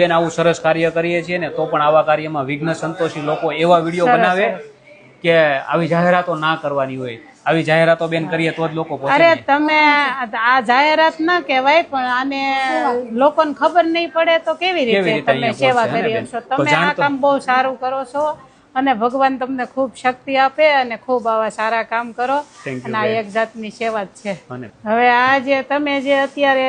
બેન આવું સરસ કાર્ય કરીએ છીએ ને તો પણ આવા કાર્યમાં વિઘ્ન સંતોષી લોકો એવા વિડીયો બનાવે કે આવી જાહેરાતો ના કરવાની હોય. આવી જાહેરાતો બેન કરીએ તો જ લોકો પહોંચે. અરે તમે આ જાહેરાત ના કહેવાય, પણ આને લોકોને ખબર નહીં પડે તો કેવી રીતે તમે સેવા કરી છો. તમે આ કામ બહુ સારું કરો છો અને ભગવાન તમને ખૂબ શક્તિ આપે અને ખૂબ આવા સારા કામ કરો. અને આ એક જાતની સેવા જ છે. હવે આ જે તમે જે અત્યારે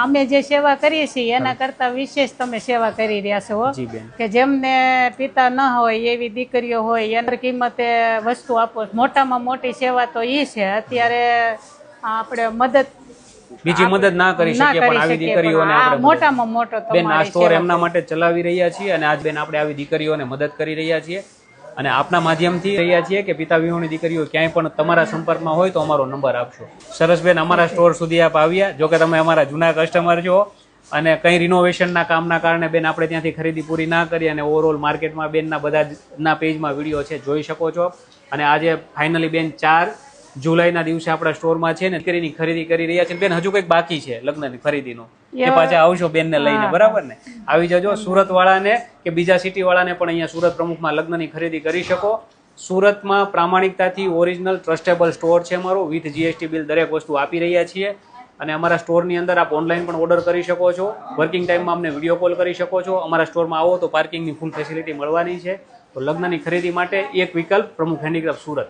અમે જે સેવા કરીએ છીએ એના કરતા વિશેષ તમે સેવા કરી રહ્યા છો કે જેમને પિતા ન હોય એવી દીકરીઓ હોય એની કિંમતે વસ્તુ આપો. મોટામાં મોટી સેવા તો એ છે. અત્યારે આપણે મદદ બીજી મદદ ના કરી શકીએ પણ આવી દીકરીઓને આપણે મોટામાં મોટો બેન આ સ્ટોર એમના માટે ચલાવી રહ્યા છીએ અને આજ બેન આપણે આવી દીકરીઓને મદદ કરી રહ્યા છીએ અને આપના માધ્યમથી રહ્યા છીએ કે પિતા વિહોણી દીકરીઓ ક્યાંય પણ તમારા સંપર્કમાં હોય તો અમારો નંબર આપશો. સરસ બેન, અમારા સ્ટોર સુધી આપ આવ્યા. જો કે તમે અમારા જૂના કસ્ટમર છો અને કંઈ રિનોવેશનના કામના કારણે બેન આપણે ત્યાંથી ખરીદી પૂરી ના કરી અને ઓવરઓલ માર્કેટમાં બેનના બધા પેજમાં વિડીયો છે જોઈ શકો છો. અને આજે ફાઇનલી બેન 4 જુલાઈના દિવસે આપણા સ્ટોરમાં છે ને દીકરીની ખરીદી કરી રહ્યા છે. બેન હજુ કંઈક બાકી છે લગ્નની ખરીદીનું, એ પાછા આવશો બેનને લઈને, બરાબર ને? આવી જજો. સુરત વાળાને કે બીજા સિટી વાળાને પણ અહીંયા સુરત પ્રમુખમાં લગ્નની ખરીદી કરી શકો. સુરતમાં પ્રામાણિકતાથી ઓરિજિનલ ટ્રસ્ટેબલ સ્ટોર છે અમારો. વિથ GST બિલ દરેક વસ્તુ આપી રહ્યા છીએ. અને અમારા સ્ટોરની અંદર આપ ઓનલાઈન પણ ઓર્ડર કરી શકો છો. વર્કિંગ ટાઈમમાં અમને વિડીયો કોલ કરી શકો છો. અમારા સ્ટોરમાં આવો તો પાર્કિંગની ફૂલ ફેસિલિટી મળવાની છે. તો લગ્નની ખરીદી માટે એક વિકલ્પ પ્રમુખ હેન્ડીક્રાફ્ટ સુરત.